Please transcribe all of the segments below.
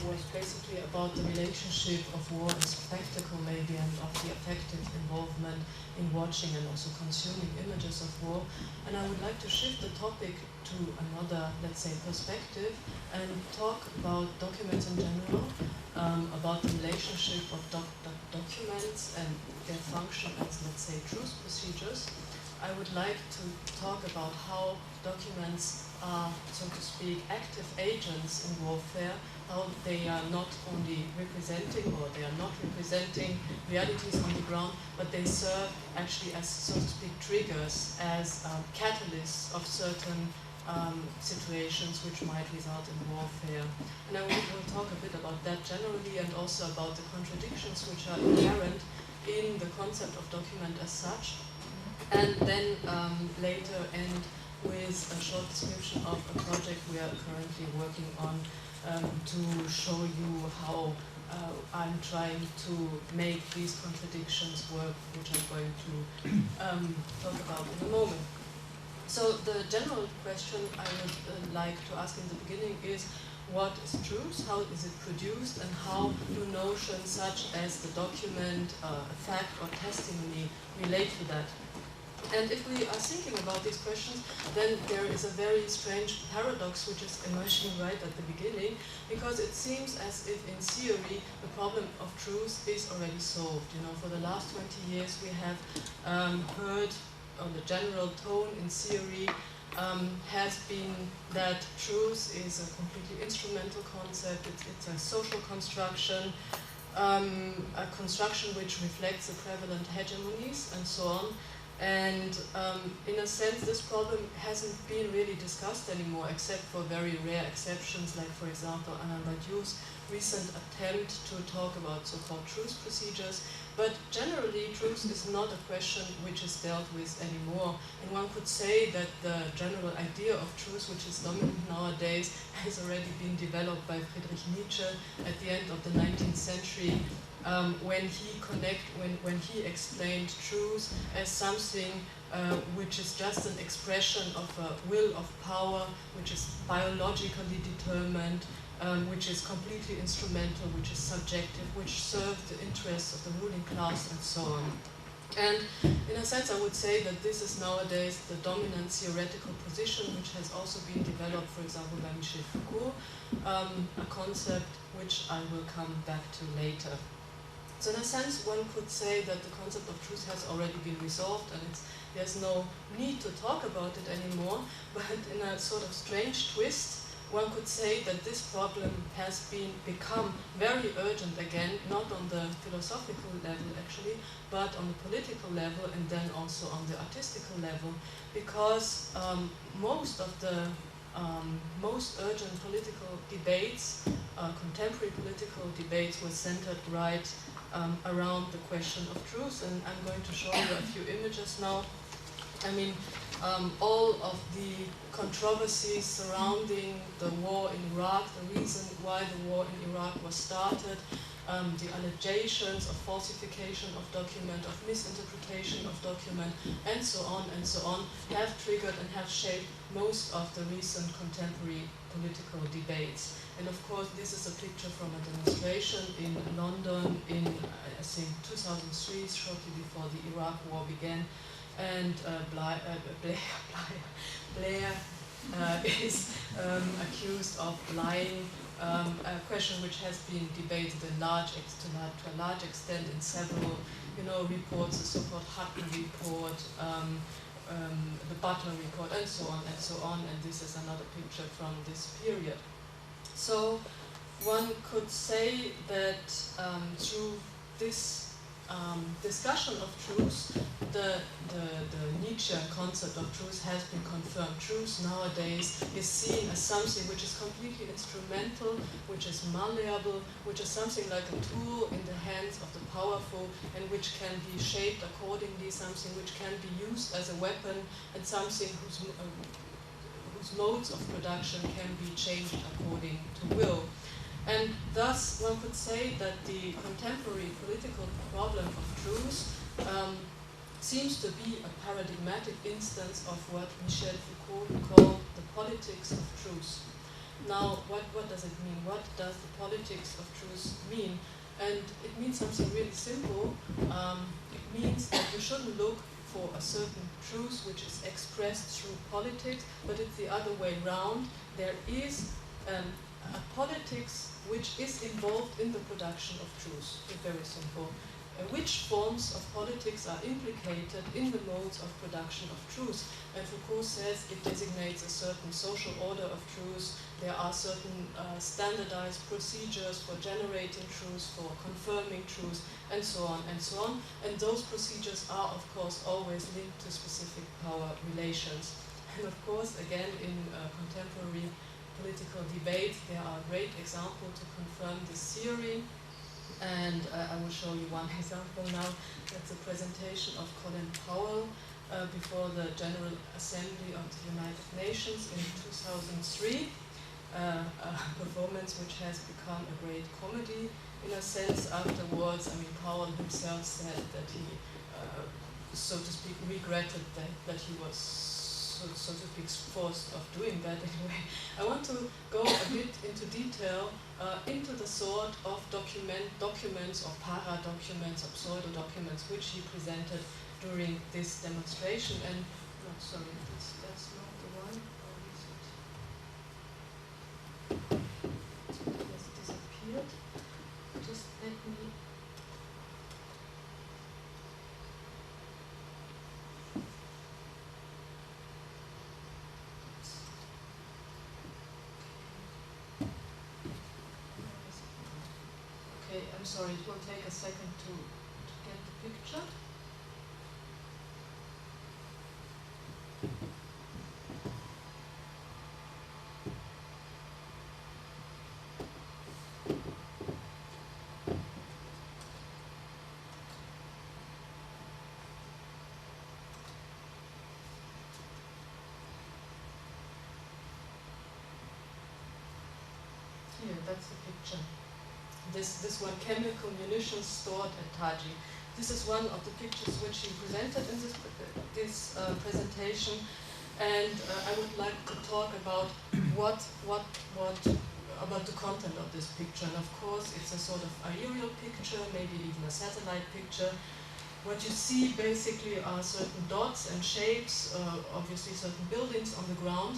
was basically about the relationship of war and spectacle, maybe, and of the affective involvement in watching and also consuming images of war. And I would like to shift the topic to another, let's say, perspective and talk about documents in general, about the relationship of documents and their function as, let's say, truth procedures. I would like to talk about how documents are, so to speak, active agents in warfare, how they are not only representing, or they are not representing realities on the ground, but they serve actually as, so to speak, triggers, as catalysts of certain situations which might result in warfare. And I will talk a bit about that generally, and also about the contradictions which are inherent in the concept of document as such. And then later end with a short description of a project we are currently working on to show you how I'm trying to make these contradictions work, which I'm going to talk about in a moment. So the general question I would like to ask in the beginning is, what is truth, how is it produced, and how do notions such as the document, fact, or testimony relate to that? And if we are thinking about these questions, then there is a very strange paradox which is emerging right at the beginning, because it seems as if in theory the problem of truth is already solved. You know, for the last 20 years we have heard on the general tone in theory has been that truth is a completely instrumental concept, it's a social construction, a construction which reflects the prevalent hegemonies and so on. And in a sense, this problem hasn't been really discussed anymore, except for very rare exceptions, like, for example, Anna Badiou's recent attempt to talk about so-called truth procedures. But generally, truth is not a question which is dealt with anymore. And one could say that the general idea of truth, which is dominant nowadays, has already been developed by Friedrich Nietzsche at the end of the 19th century, when he explained truth as something which is just an expression of a will of power, which is biologically determined, which is completely instrumental, which is subjective, which serves the interests of the ruling class, and so on. And in a sense, I would say that this is nowadays the dominant theoretical position, which has also been developed, for example, by Michel Foucault, a concept which I will come back to later. So in a sense, one could say that the concept of truth has already been resolved, and there's no need to talk about it anymore. But in a sort of strange twist, one could say that this problem has become very urgent again, not on the philosophical level actually, but on the political level, and then also on the artistical level, because most of the most urgent political debates, contemporary political debates, were centered right around the question of truth. And I'm going to show you a few images now. I mean, all of the controversies surrounding the war in Iraq, the reason why the war in Iraq was started, the allegations of falsification of document, of misinterpretation of document, and so on, have triggered and have shaped most of the recent contemporary political debates. And of course, this is a picture from a demonstration in London in, I think, 2003, shortly before the Iraq war began. And Blair is accused of lying, a question which has been debated to a large extent in several, reports, the so-called Hutton report, the Butler report, and so on and so on. And this is another picture from this period. So one could say that through this discussion of truth, the Nietzschean concept of truth has been confirmed. Truth nowadays is seen as something which is completely instrumental, which is malleable, which is something like a tool in the hands of the powerful, and which can be shaped accordingly, something which can be used as a weapon, and something whose modes of production can be changed according to will. And thus, one could say that the contemporary political problem of truth seems to be a paradigmatic instance of what Michel Foucault called the politics of truth. Now, what does it mean? What does the politics of truth mean? And it means something really simple. It means that you shouldn't look for a certain truth which is expressed through politics, but it's the other way round. There is a politics which is involved in the production of truth. It's very simple. Which forms of politics are implicated in the modes of production of truth? And Foucault says it designates a certain social order of truth. There are certain standardized procedures for generating truth, for confirming truth, and so on and so on. And those procedures are, of course, always linked to specific power relations. And of course, again, in contemporary political debate, there are great examples to confirm this theory. And I will show you one example now. That's a presentation of Colin Powell before the General Assembly of the United Nations in 2003. A performance which has become a great comedy in a sense afterwards. I mean, Powell himself said that he, so to speak, regretted that he was, so to speak, forced of doing that anyway. I want to go a bit into detail into the sort of documents or para-documents or pseudo-documents which he presented during this demonstration. And, no, sorry, that's not the one. Or is it? It has disappeared. Just let me... Okay, I'm sorry, it will take a second to get the picture. Here, that's the picture. This one, chemical munitions stored at Taji. This is one of the pictures which he presented in this presentation, and I would like to talk about about the content of this picture. And of course, it's a sort of aerial picture, maybe even a satellite picture. What you see basically are certain dots and shapes, obviously certain buildings on the ground.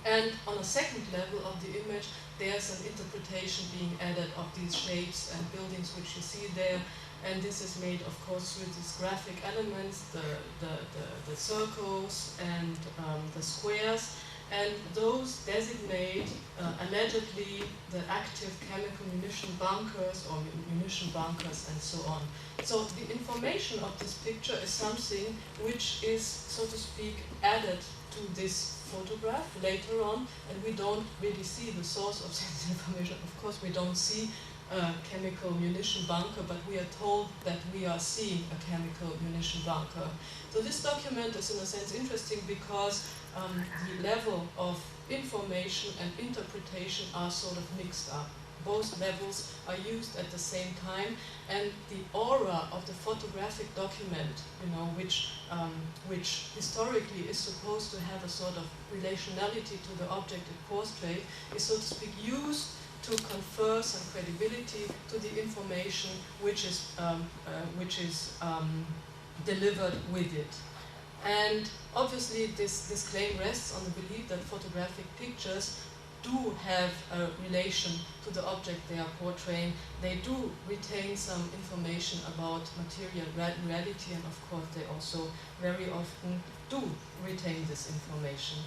And on a second level of the image, there's an interpretation being added of these shapes and buildings which you see there. And this is made, of course, through these graphic elements, the circles and the squares. And those designate allegedly the active chemical munition bunkers or munition bunkers and so on. So the information of this picture is something which is, so to speak, added to this photograph later on, and we don't really see the source of this information. Of course, we don't see a chemical munition bunker, but we are told that we are seeing a chemical munition bunker. So this document is in a sense interesting because the level of information and interpretation are sort of mixed up. Both levels are used at the same time, and the aura of the photographic document, you know, which historically is supposed to have a sort of relationality to the object it portrays, is, so to speak, used to confer some credibility to the information which is delivered with it. And obviously this claim rests on the belief that photographic pictures do have a relation to the object they are portraying. They do retain some information about material reality, and of course they also very often do retain this information.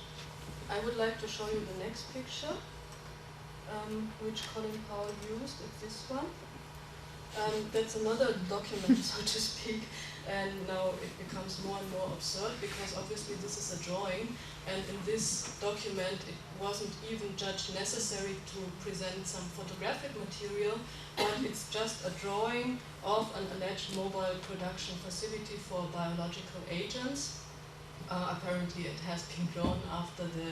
I would like to show you the next picture, which Colin Powell used. It's this one. That's another document, so to speak, and now it becomes more and more absurd because obviously this is a drawing, and in this document it wasn't even judged necessary to present some photographic material, but it's just a drawing of an alleged mobile production facility for biological agents. Apparently it has been drawn after the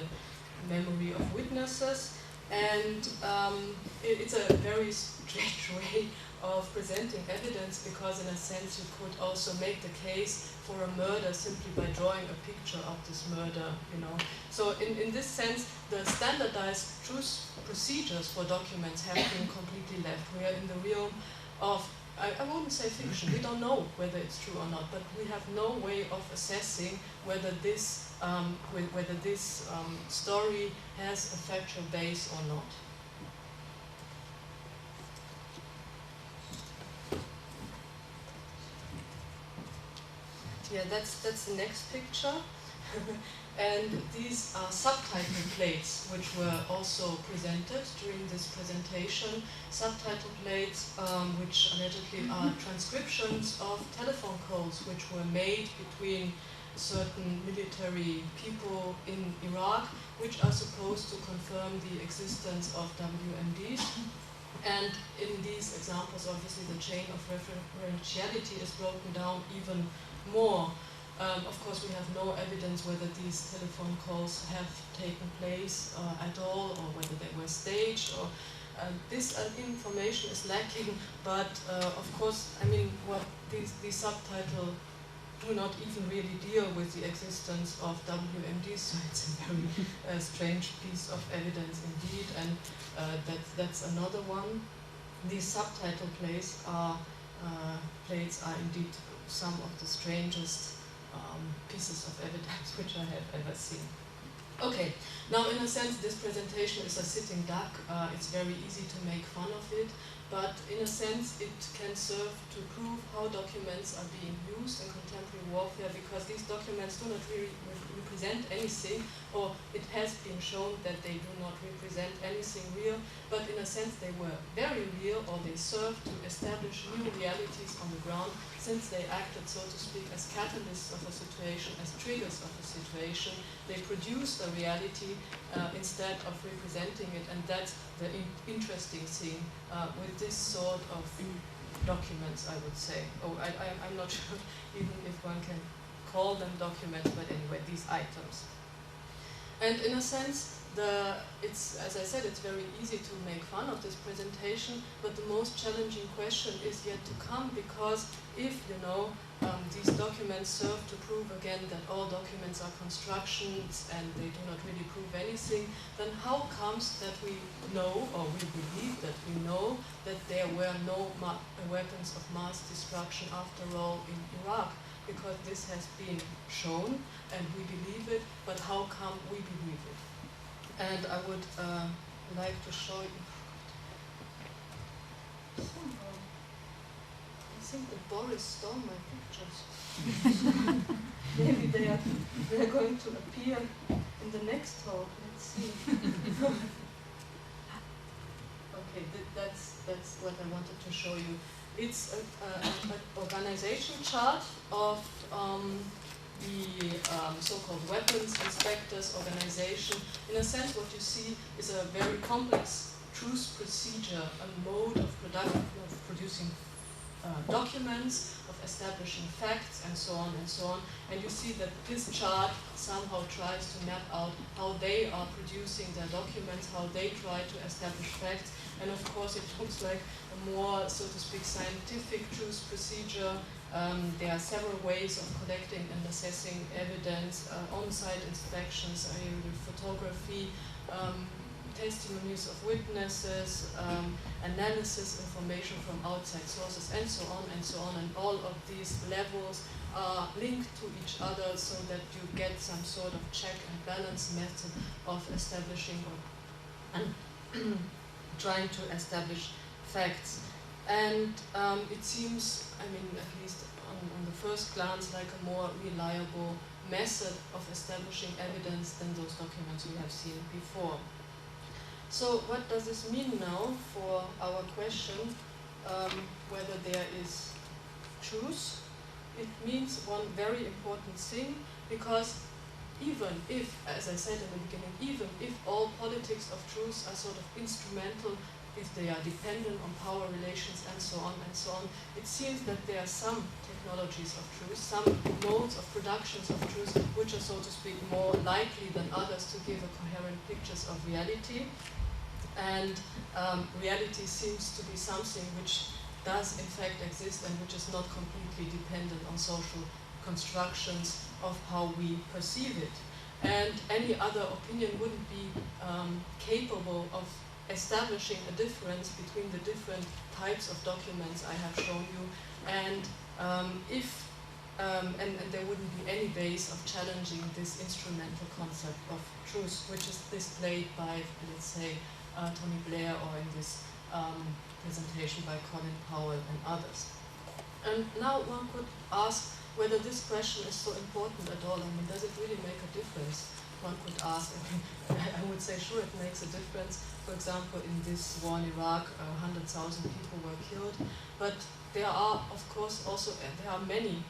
memory of witnesses, and it's a very strange way of presenting evidence, because in a sense you could also make the case for a murder simply by drawing a picture of this murder, you know. So in this sense, the standardized truth procedures for documents have been completely left. We are in the realm of, I wouldn't say fiction, we don't know whether it's true or not, but we have no way of assessing whether this, story has a factual base or not. Yeah, that's the next picture. And these are subtitle plates, which were also presented during this presentation. Subtitle plates, which allegedly are transcriptions of telephone calls which were made between certain military people in Iraq, which are supposed to confirm the existence of WMDs. And in these examples, obviously, the chain of referentiality is broken down even more. Of course, we have no evidence whether these telephone calls have taken place at all, or whether they were staged, or this information is lacking. But of course, I mean, what these subtitles do not even really deal with the existence of WMDs, so it's a very strange piece of evidence indeed, and that's another one. These subtitle plates are indeed some of the strangest pieces of evidence which I have ever seen. Okay, now in a sense this presentation is a sitting duck. It's very easy to make fun of it, but in a sense it can serve to prove how documents are being used in contemporary warfare, because these documents do not really represent anything, or it has been shown that they do not represent anything real, but in a sense they were very real, or they served to establish new realities on the ground, since they acted, so to speak, as catalysts of a situation, as triggers of a situation. They produced a reality instead of representing it, and that's the interesting thing with this sort of documents, I would say. I'm not sure even if one can call them documents, but anyway, these items. And in a sense, as I said, it's very easy to make fun of this presentation, but the most challenging question is yet to come, because if, these documents serve to prove again that all documents are constructions and they do not really prove anything, then how comes that we know, or we believe that we know, that there were no weapons of mass destruction after all in Iraq? Because this has been shown and we believe it, but how come we believe it? And I would like to show you. I think that Boris stole my pictures. Maybe they are going to appear in the next talk. Let's see. Okay, that's what I wanted to show you. It's an organization chart of the so-called weapons inspectors organization. In a sense, what you see is a very complex truth procedure, a mode of producing documents, of establishing facts, and so on and so on. And you see that this chart somehow tries to map out how they are producing their documents, how they try to establish facts. And of course, it looks like a more, so to speak, scientific truth procedure. There are several ways of collecting and assessing evidence, on-site inspections, photography, testimonies of witnesses, analysis, information from outside sources, and so on and so on. And all of these levels are linked to each other so that you get some sort of check and balance method of establishing and trying to establish facts. And it seems, I mean, at least on the first glance, like a more reliable method of establishing evidence than those documents we have seen before. So what does this mean now for our question whether there is truth? It means one very important thing, because even if, as I said in the beginning, even if all politics of truth are sort of instrumental, if they are dependent on power relations and so on, it seems that there are some technologies of truth, some modes of productions of truth, which are, so to speak, more likely than others to give a coherent pictures of reality. And reality seems to be something which does in fact exist and which is not completely dependent on social constructions of how we perceive it. And any other opinion wouldn't be capable of establishing a difference between the different types of documents I have shown you, and and there wouldn't be any base of challenging this instrumental concept of truth, which is displayed by, let's say, Tony Blair, or in this presentation by Colin Powell and others. And now one could ask whether this question is so important at all. I mean, does it really make a difference? One could ask. I would say, sure, it makes a difference. For example, in this war in Iraq, 100,000 people were killed. But there are, of course, also there are many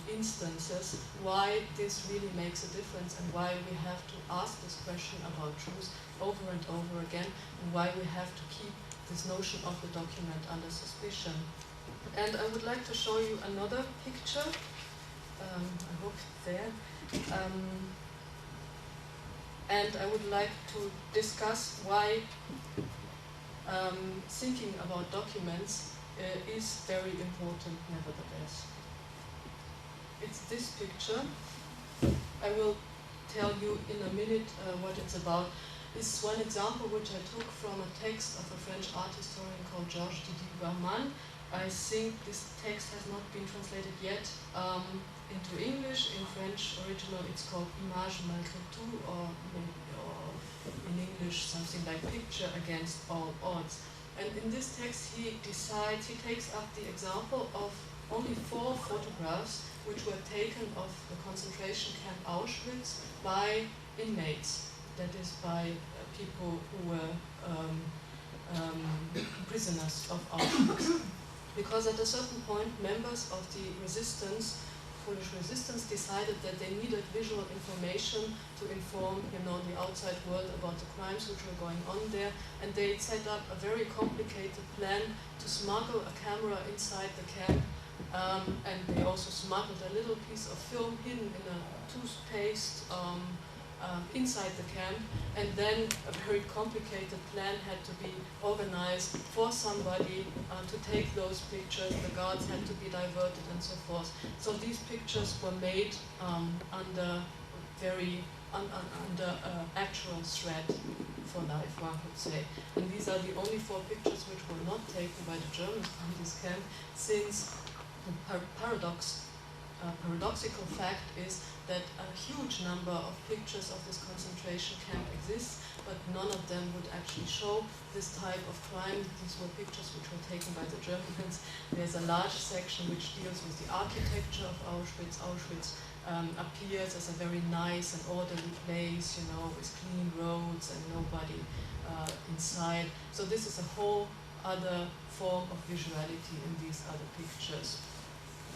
instances why this really makes a difference, and why we have to ask this question about truth over and over again, and why we have to keep this notion of the document under suspicion. And I would like to show you another picture. I hope it's there. And I would like to discuss why thinking about documents is very important nevertheless. It's this picture. I will tell you in a minute what it's about. This is one example which I took from a text of a French art historian called Georges Didier-Berman. I think this text has not been translated yet into English. In French original it's called Image malgré tout, or in English something like Picture against all odds. And in this text he takes up the example of only 4 photographs which were taken of the concentration camp Auschwitz by inmates, that is by people who were prisoners of Auschwitz. Because at a certain point members of the resistance, Polish resistance, decided that they needed visual information to inform the outside world about the crimes which were going on there, and they set up a very complicated plan to smuggle a camera inside the camp. And they also smuggled a little piece of film hidden in a toothpaste inside the camp, and then a very complicated plan had to be organized for somebody to take those pictures. The guards had to be diverted and so forth. So these pictures were made under actual threat for life, one could say. And these are the only 4 pictures which were not taken by the Germans from this camp, since the paradoxical fact is that a huge number of pictures of this concentration camp exists, but none of them would actually show this type of crime. These were pictures which were taken by the Germans. There's a large section which deals with the architecture of Auschwitz. Auschwitz appears as a very nice and orderly place, with clean roads and nobody inside. So this is a whole other form of visuality in these other pictures.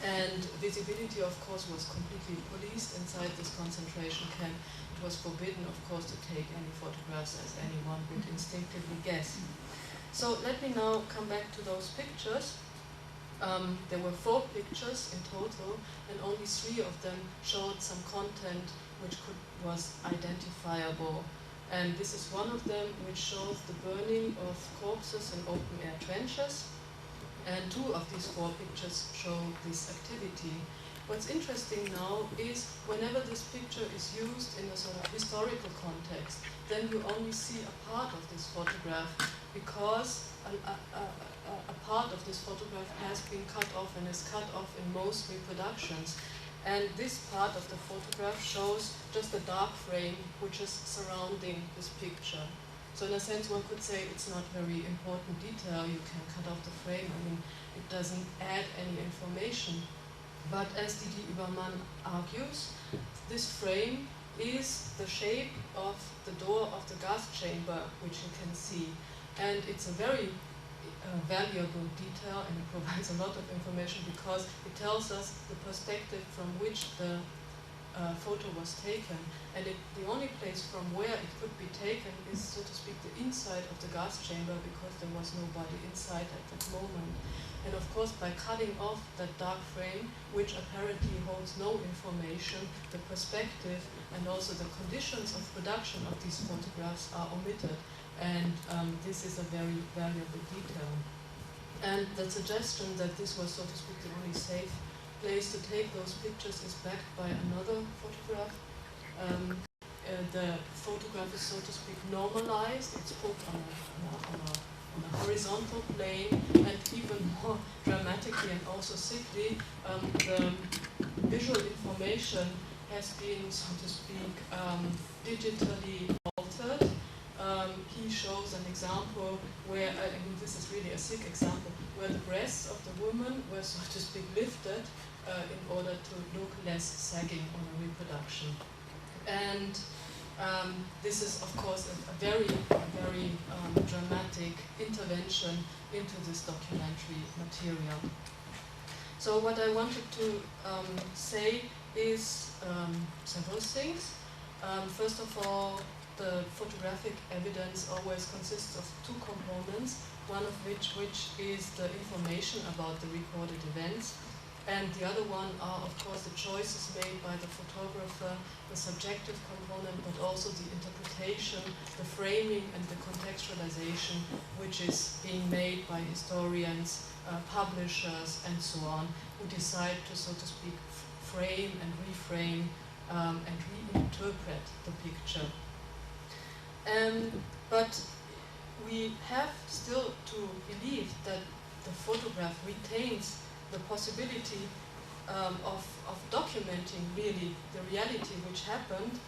And visibility, of course, was completely policed inside this concentration camp. It was forbidden, of course, to take any photographs, as anyone would instinctively guess. So let me now come back to those pictures. There were 4 pictures in total, and only 3 of them showed some content which was identifiable. And this is one of them, which shows the burning of corpses in open-air trenches. And 2 of these 4 pictures show this activity. What's interesting now is whenever this picture is used in a sort of historical context, then you only see a part of this photograph, because a part of this photograph has been cut off and is cut off in most reproductions. And this part of the photograph shows just a dark frame which is surrounding this picture. So in a sense, one could say it's not very important detail. You can cut off the frame. I mean, it doesn't add any information. But as Didier-Berman argues, this frame is the shape of the door of the gas chamber, which you can see. And it's a very valuable detail, and it provides a lot of information because it tells us the perspective from which the photo was taken, and the only place from where it could be taken is, so to speak, the inside of the gas chamber, because there was nobody inside at that moment. And of course, by cutting off that dark frame, which apparently holds no information, the perspective and also the conditions of production of these photographs are omitted, and this is a very valuable detail. And the suggestion that this was, so to speak, the only safe place to take those pictures is backed by another photograph. The photograph is, so to speak, normalized. It's put on a horizontal plane, and even more dramatically and also simply, the visual information has been, so to speak, digitally altered. He shows an example where, I mean, this is really a sick example, where the breasts of the woman were, so to speak, lifted in order to look less sagging on a reproduction. And this is, of course, a very dramatic intervention into this documentary material. So what I wanted to say is several things. First of all, the photographic evidence always consists of two components, one of which is the information about the recorded events, and the other one are, of course, the choices made by the photographer, the subjective component, but also the interpretation, the framing, and the contextualization, which is being made by historians, publishers, and so on, who decide to, so to speak, frame and reframe and reinterpret the picture. But we have still to believe that the photograph retains the possibility of documenting really the reality which happened,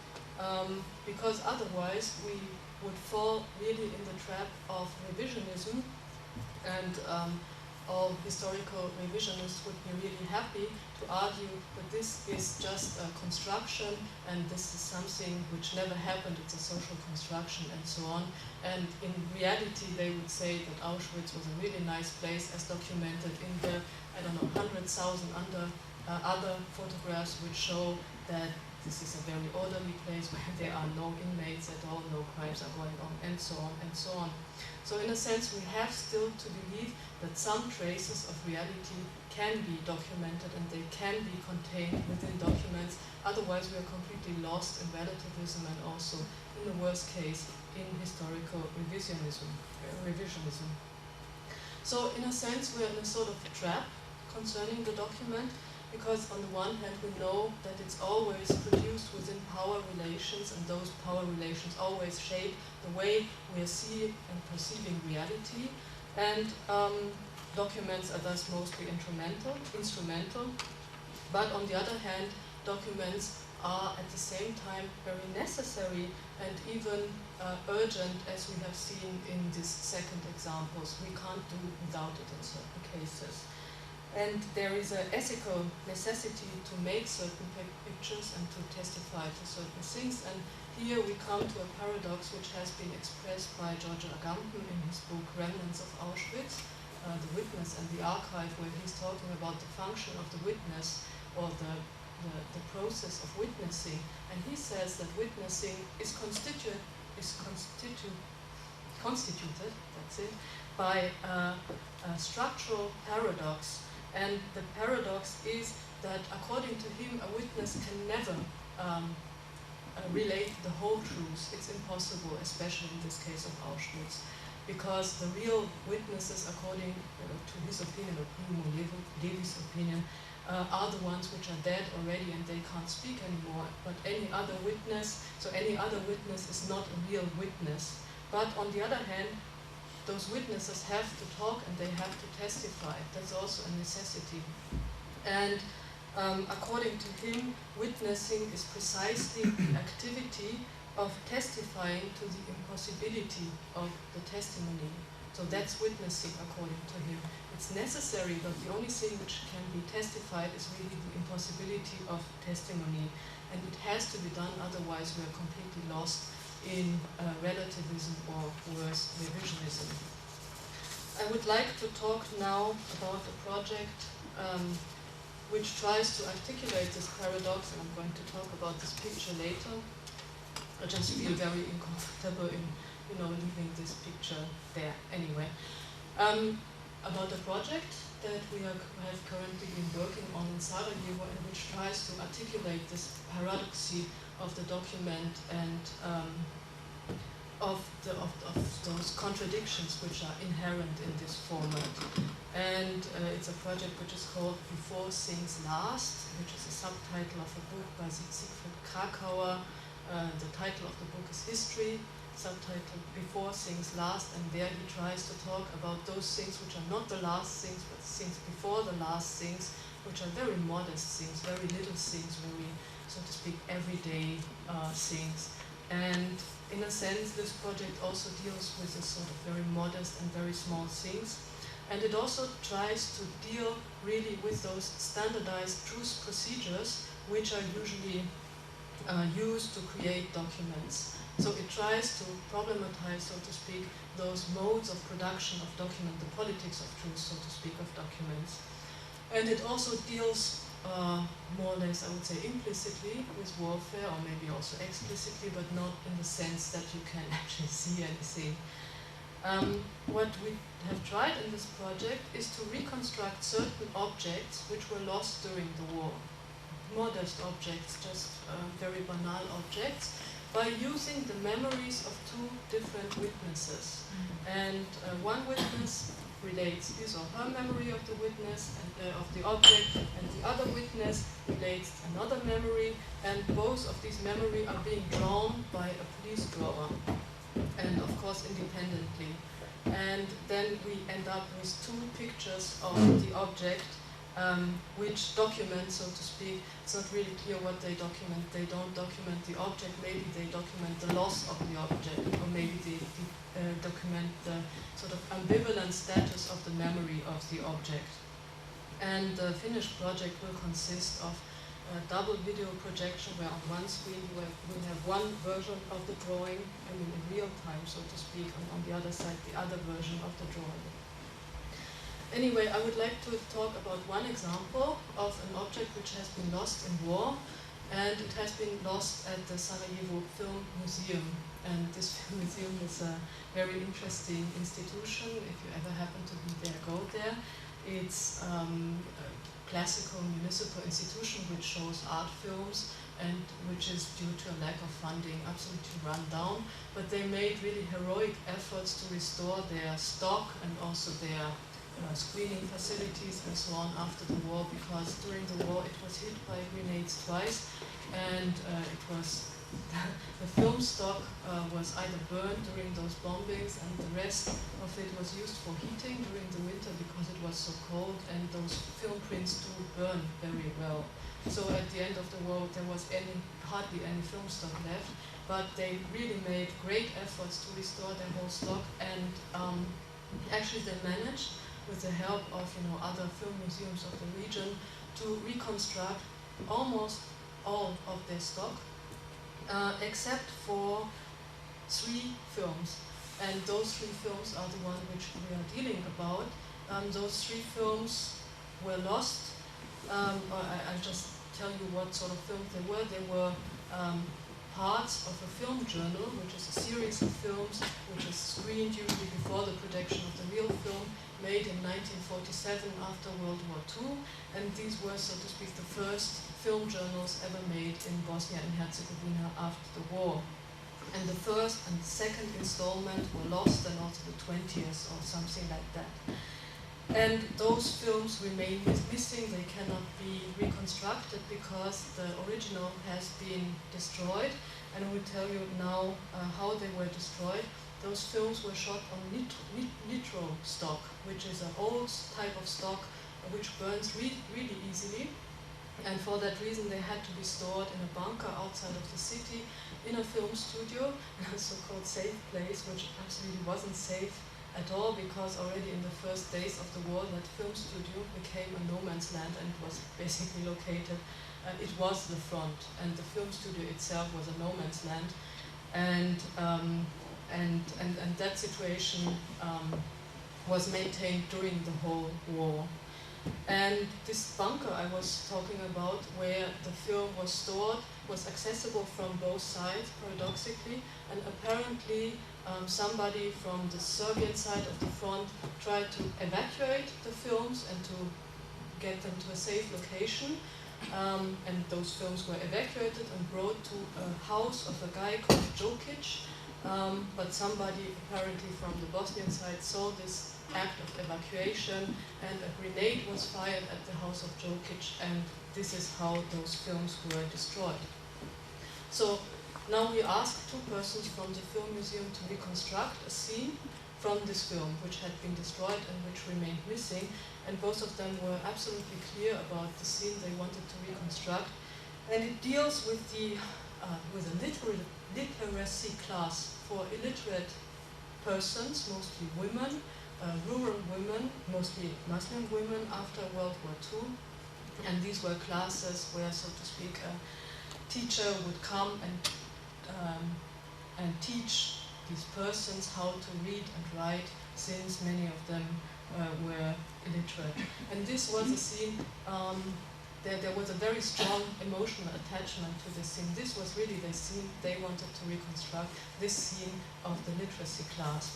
because otherwise we would fall really in the trap of revisionism, and all historical revisionists would be really happy to argue that this is just a construction and this is something which never happened, it's a social construction and so on. And in reality they would say that Auschwitz was a really nice place as documented in the, I don't know, 100,000 other photographs which show that this is a very orderly place where there are no inmates at all, no crimes are going on, and so on and so on. So in a sense we have still to believe that some traces of reality can be documented and they can be contained within documents, otherwise we are completely lost in relativism and also, in the worst case, in historical revisionism. So in a sense we are in a sort of trap concerning the document, because on the one hand we know that it's always produced within power relations, and those power relations always shape the way we are seeing and perceiving reality, and documents are thus mostly instrumental, but on the other hand documents are at the same time very necessary and even urgent, as we have seen in these second examples. We can't do without it in certain cases. And there is an ethical necessity to make certain pictures and to testify to certain things. And here we come to a paradox which has been expressed by George Agamben in his book Remnants of Auschwitz, The Witness and the Archive, where he's talking about the function of the witness, or the process of witnessing. And he says that witnessing is constituted, that's it, by a structural paradox. And the paradox is that, according to him, a witness can never relate the whole truth. It's impossible, especially in this case of Auschwitz, because the real witnesses, according to his opinion, or Primo Levi's opinion, are the ones which are dead already and they can't speak anymore. But any other witness is not a real witness. But on the other hand, those witnesses have to talk and they have to testify. That's also a necessity. And according to him, witnessing is precisely the activity of testifying to the impossibility of the testimony. So that's witnessing according to him. It's necessary, but the only thing which can be testified is really the impossibility of testimony. And it has to be done, otherwise we are completely lost in relativism, or worse, revisionism. I would like to talk now about a project which tries to articulate this paradox, and I'm going to talk about this picture later. I just feel very uncomfortable in, leaving this picture there. Anyway, about a project that we have currently been working on in Sarajevo, and which tries to articulate this paradoxy of the document and of those contradictions which are inherent in this format. And it's a project which is called Before Things Last, which is a subtitle of a book by Siegfried Krakauer. The title of the book is History, subtitled Before Things Last, and there he tries to talk about those things which are not the last things, but things before the last things, which are very modest things, very little things, very, so to speak, everyday things. And in a sense, this project also deals with this sort of very modest and very small things. And it also tries to deal really with those standardized truth procedures which are usually used to create documents. So it tries to problematize, so to speak, those modes of production of document, the politics of truth, so to speak, of documents. And it also deals more or less, I would say, implicitly with warfare, or maybe also explicitly, but not in the sense that you can actually see anything. What we have tried in this project is to reconstruct certain objects which were lost during the war. Modest objects, just very banal objects, by using the memories of two different witnesses. And one witness relates his or her memory of the witness and of the object, and the other witness relates another memory, and both of these memories are being drawn by a police drawer, and of course independently. And then we end up with two pictures of the object, which document, so to speak. It's not really clear what they document. They don't document the object, maybe they document the loss of the object, or maybe they document the sort of ambivalent status of the memory of the object. And the finished project will consist of a double video projection, where on one screen we have one version of the drawing, I mean in real time, so to speak, and on the other side the other version of the drawing. Anyway, I would like to talk about one example of an object which has been lost in war, and it has been lost at the Sarajevo Film Museum. And this film museum is a very interesting institution. If you ever happen to be there, go there. It's a classical municipal institution which shows art films, and which is due to a lack of funding absolutely run down. But they made really heroic efforts to restore their stock and also their screening facilities and so on after the war, because during the war it was hit by grenades twice, and the film stock was either burned during those bombings, and the rest of it was used for heating during the winter because it was so cold, and those film prints do burn very well. So at the end of the war there was hardly any film stock left, but they really made great efforts to restore their whole stock, and actually they managed, with the help of other film museums of the region, to reconstruct almost all of their stock, except for 3 films. And those 3 films are the one which we are dealing about. Those 3 films were lost. I'll just tell you what sort of films they were. They were parts of a film journal, which is a series of films which is screened usually before the projection of the real film, made in 1947 after World War II, and these were, so to speak, the first film journals ever made in Bosnia and Herzegovina after the war. And the first and the second installment were lost, and also the 20th or something like that. And those films remain missing. They cannot be reconstructed because the original has been destroyed, and I will tell you now how they were destroyed. Those films were shot on nitro stock, which is an old type of stock which burns really easily. And for that reason they had to be stored in a bunker outside of the city, in a film studio, a so-called safe place, which absolutely wasn't safe at all, because already in the first days of the war that film studio became a no man's land, and it was basically located, it was the front, and the film studio itself was a no man's land. And that situation was maintained during the whole war. And this bunker I was talking about, where the film was stored, was accessible from both sides, paradoxically, and apparently somebody from the Serbian side of the front tried to evacuate the films and to get them to a safe location. And those films were evacuated and brought to a house of a guy called Jokic, but somebody apparently from the Bosnian side saw this act of evacuation, and a grenade was fired at the house of Jokic, and this is how those films were destroyed. So now we asked two persons from the film museum to reconstruct a scene from this film, which had been destroyed and which remained missing, and both of them were absolutely clear about the scene they wanted to reconstruct, and it deals with with a literacy class for illiterate persons, mostly women, rural women, mostly Muslim women after World War II, and these were classes where, so to speak, a teacher would come and teach these persons how to read and write, since many of them were illiterate. And this was a scene, there was a very strong emotional attachment to this scene. This was really the scene they wanted to reconstruct, this scene of the literacy class.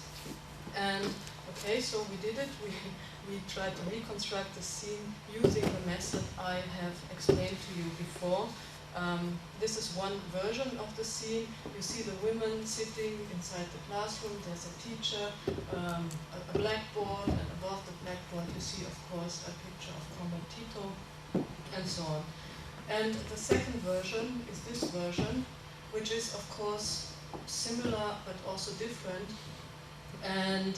And okay, so we did it. We tried to reconstruct the scene using the method I have explained to you before. This is one version of the scene. You see the women sitting inside the classroom. There's a teacher, a blackboard, and above the blackboard you see, of course, a picture of Comrade Hito, and so on. And the second version is this version, which is, of course, similar but also different. And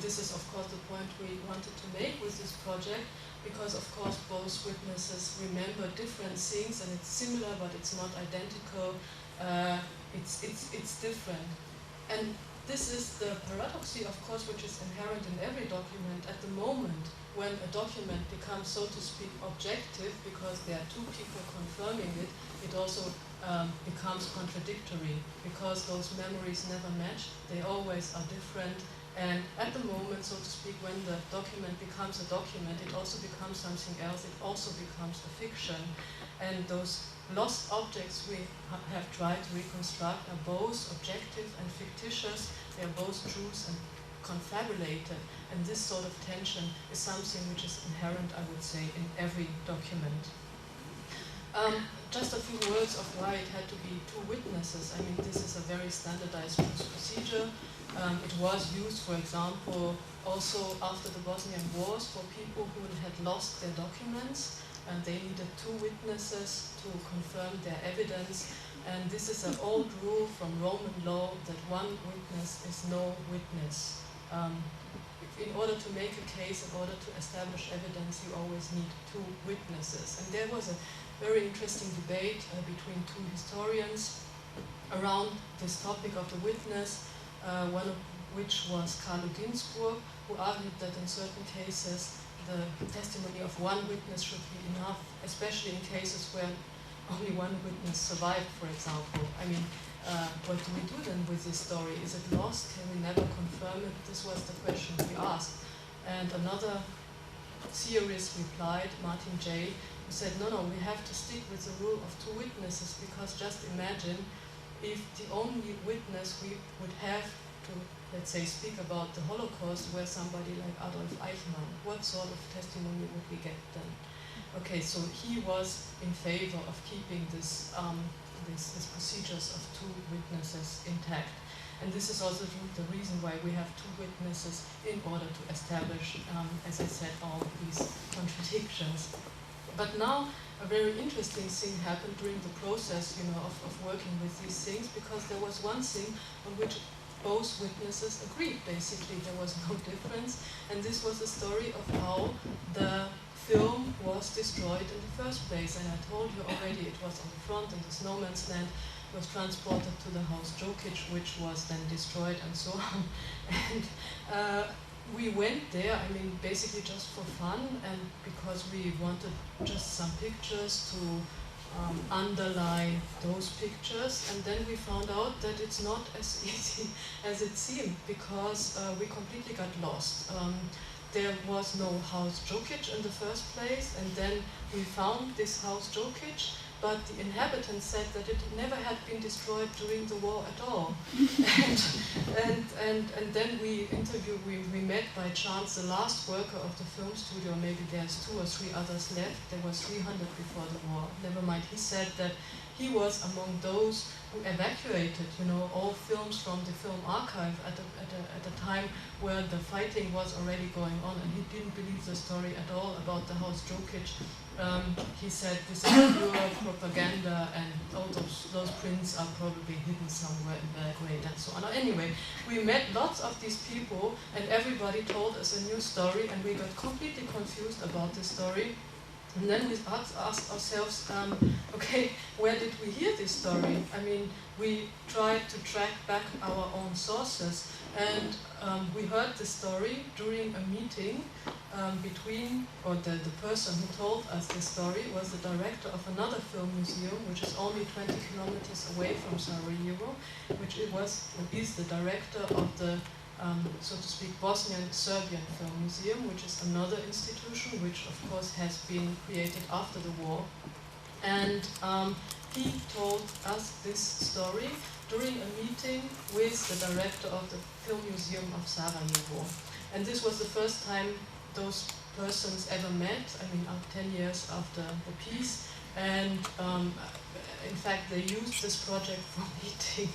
this is, of course, the point we wanted to make with this project, because, of course, both witnesses remember different things, and it's similar, but it's not identical. It's different. And this is the paradoxy, of course, which is inherent in every document. At the moment when a document becomes, so to speak, objective, because there are two people confirming it, it also becomes contradictory, because those memories never match, they always are different. And at the moment, so to speak, when the document becomes a document, it also becomes something else, it also becomes a fiction. And those lost objects we have tried to reconstruct are both objective and fictitious, they are both truths and confabulated. And this sort of tension is something which is inherent, I would say, in every document. Just a few words of why it had to be two witnesses. I mean, this is a very standardized procedure. It was used, for example, also after the Bosnian Wars for people who had lost their documents, and they needed two witnesses to confirm their evidence. And this is an old rule from Roman law that one witness is no witness. In order to make a case, in order to establish evidence, you always need two witnesses. And there was a very interesting debate between two historians around this topic of the witness, one of which was Carlo Ginzburg, who argued that in certain cases the testimony of one witness should be enough, especially in cases where only one witness survived, for example. I mean, what do we do then with this story? Is it lost? Can we never confirm it? This was the question we asked. And another theorist replied, Martin J., who said, no, we have to stick with the rule of two witnesses, because just imagine if the only witness we would have to, let's say, speak about the Holocaust were somebody like Adolf Eichmann. What sort of testimony would we get then? Okay, so he was in favor of keeping this procedures of two witnesses intact. And this is also the reason why we have two witnesses, in order to establish, as I said, all these contradictions. But now a very interesting thing happened during the process, of working with these things, because there was one thing on which both witnesses agreed. Basically, there was no difference, and this was the story of how the film was destroyed in the first place. And I told you already, it was on the front in this no man's land, was transported to the house Jokic, which was then destroyed, and so on. And we went there, I mean, basically just for fun, and because we wanted just some pictures to underlie those pictures. And then we found out that it's not as easy as it seemed, because we completely got lost. There was no house Jokic in the first place, and then we found this house Jokic, but the inhabitants said that it never had been destroyed during the war at all. and then we met by chance the last worker of the film studio. Maybe there's 2 or 3 others left. There was 300 before the war. Never mind. He said that he was among those who evacuated, all films from the film archive at a time where the fighting was already going on, and he didn't believe the story at all about the house Jokic. He said this is pure propaganda, and all those prints are probably hidden somewhere in Belgrade and so on. Anyway, we met lots of these people, and everybody told us a new story, and we got completely confused about this story. And then we asked ourselves, okay, where did we hear this story? I mean, we tried to track back our own sources, and we heard the story during a meeting the person who told us the story was the director of another film museum, which is only 20 kilometers away from Sarajevo, which is the director of the so to speak, Bosnian-Serbian Film Museum, which is another institution which, of course, has been created after the war. And he told us this story during a meeting with the director of the Film Museum of Sarajevo. And this was the first time those persons ever met, 10 years after the peace. And in fact, they used this project for meeting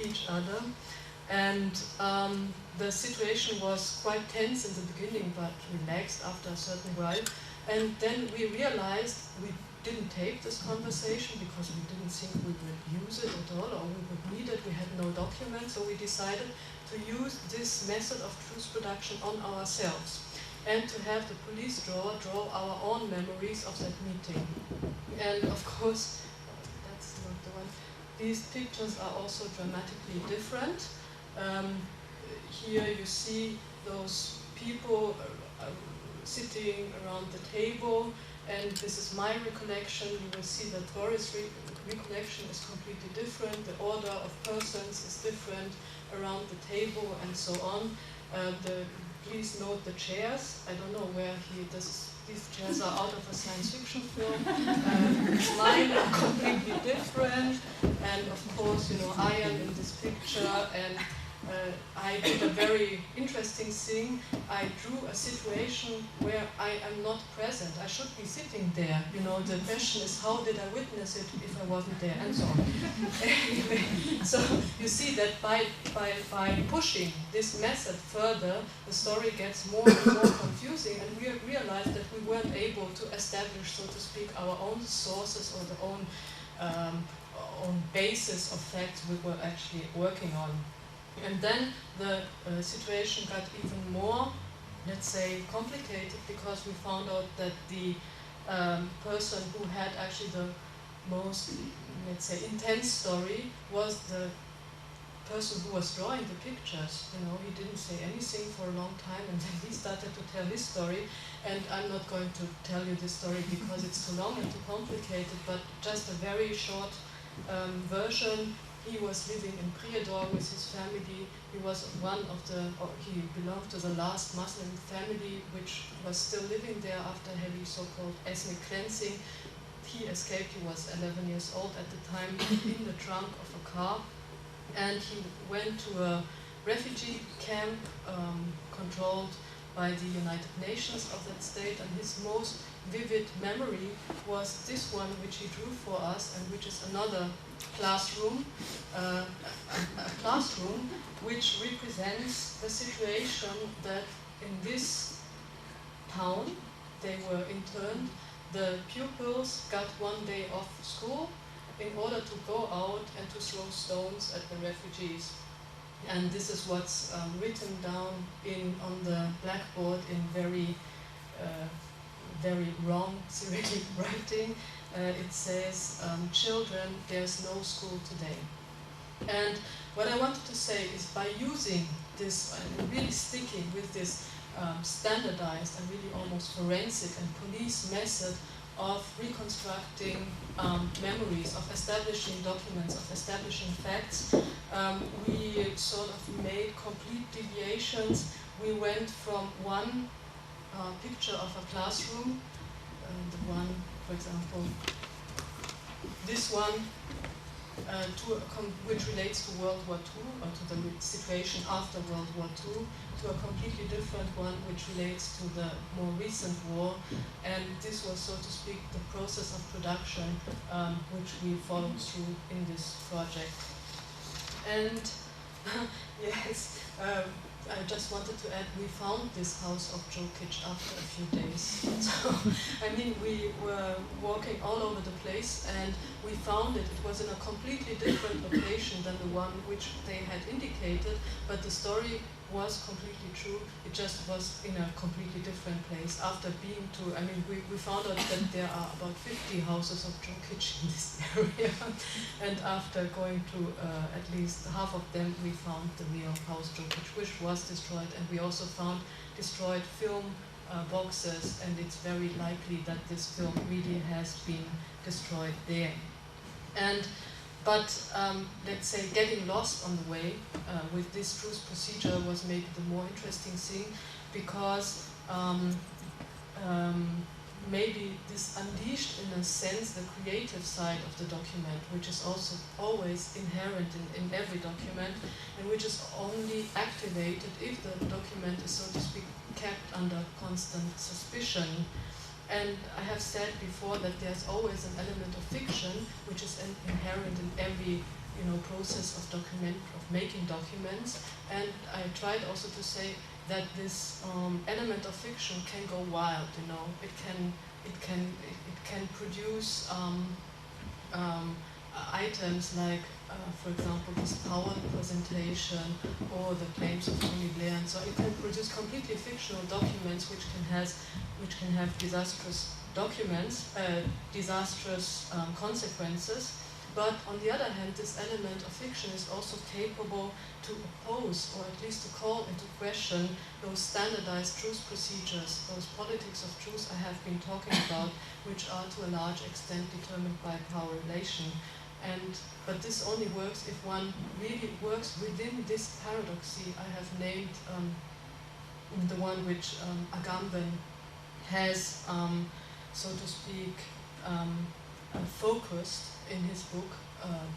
each other. And the situation was quite tense in the beginning, but relaxed after a certain while. And then we realized we didn't tape this conversation because we didn't think we would use it at all, or we would need it. We had no document, so we decided to use this method of truth production on ourselves and to have the police draw our own memories of that meeting. And of course, that's not the one. These pictures are also dramatically different. Here you see those people sitting around the table, and this is my recollection. You will see that Boris' recollection is completely different. The order of persons is different around the table and so on. Please note the chairs. I don't know where these chairs are out of a science fiction film. Mine are completely different. And of course, I am in this picture, and I did a very interesting thing. I drew a situation where I am not present. I should be sitting there. The question is, how did I witness it if I wasn't there, and so on. Anyway, so you see that by pushing this method further, the story gets more and more confusing, and we realized that we weren't able to establish, so to speak, our own sources or the own basis of facts we were actually working on. And then the situation got even more, let's say, complicated, because we found out that the person who had actually the most, let's say, intense story was the person who was drawing the pictures. He didn't say anything for a long time, and then he started to tell his story. And I'm not going to tell you this story because it's too long and too complicated, but just a very short version. He was living in Prijedor with his family. He was he belonged to the last Muslim family which was still living there after heavy so-called ethnic cleansing. He escaped. He was 11 years old at the time, in the trunk of a car, and he went to a refugee camp controlled by the United Nations of that state, and his most vivid memory was this one which he drew for us, and which is another classroom, a classroom which represents the situation that in this town they were interned. The pupils got 1 day off school in order to go out and to throw stones at the refugees. And this is what's written down on the blackboard in very wrong Cyrillic writing. It says, children, there's no school today. And what I wanted to say is, by using this and really sticking with this standardized and really almost forensic and police method of reconstructing memories, of establishing documents, of establishing facts, we sort of made complete deviations. We went from one picture of a classroom the one, for example, this one, which relates to World War II, or to the situation after World War II, to a completely different one which relates to the more recent war. And this was, so to speak, the process of production which we followed through in this project. And yes, I just wanted to add, we found this house of Jokic after a few days. So, I mean, we were walking all over the place and we found it. It was in a completely different location than the one which they had indicated, but the story was completely true. It just was in a completely different place. After being to, I mean, we found out that there are about 50 houses of Jokic in this area. And after going to at least half of them, we found the real house Jokic, which was destroyed. And we also found destroyed film boxes, and it's very likely that this film really has been destroyed there. But let's say getting lost on the way with this truth procedure was maybe the more interesting thing, because maybe this unleashed, in a sense, the creative side of the document, which is also always inherent in every document, and which is only activated if the document is, so to speak, kept under constant suspicion. And I have said before that there's always an element of fiction, which is inherent in every process of making documents. And I tried also to say that this element of fiction can go wild. It can produce items like, for example, this Powell presentation or the claims of Tony Blair, and so it can produce completely fictional documents which can have disastrous consequences. But on the other hand, this element of fiction is also capable to oppose, or at least to call into question, those standardized truth procedures, those politics of truth I have been talking about, which are to a large extent determined by power relation. But this only works if one really works within this paradoxy I have named, the one which Agamben has, so to speak, focused in his book,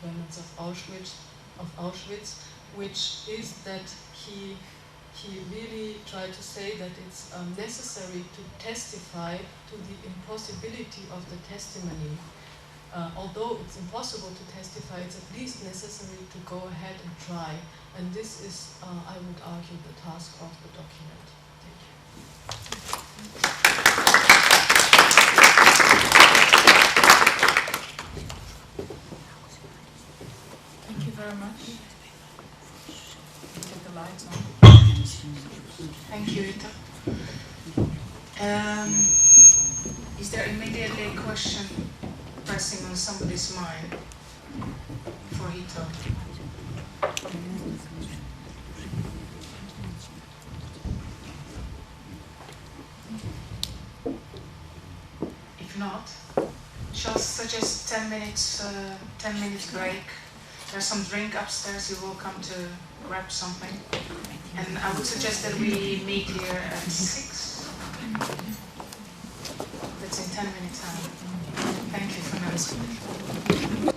Remnants of Auschwitz, which is that he really tried to say that it's necessary to testify to the impossibility of the testimony. Although it's impossible to testify, it's at least necessary to go ahead and try. And this is, I would argue, the task of the document. Thank you. Thank you very much. Get the lights on. Thank you, Hito. Is there immediately a question pressing on somebody's mind for Hito? If not, shall I suggest 10 minutes break? There's some drink upstairs. You're welcome to grab something. And I would suggest that we meet here at 6. That's in 10 minutes time. Thank you for now.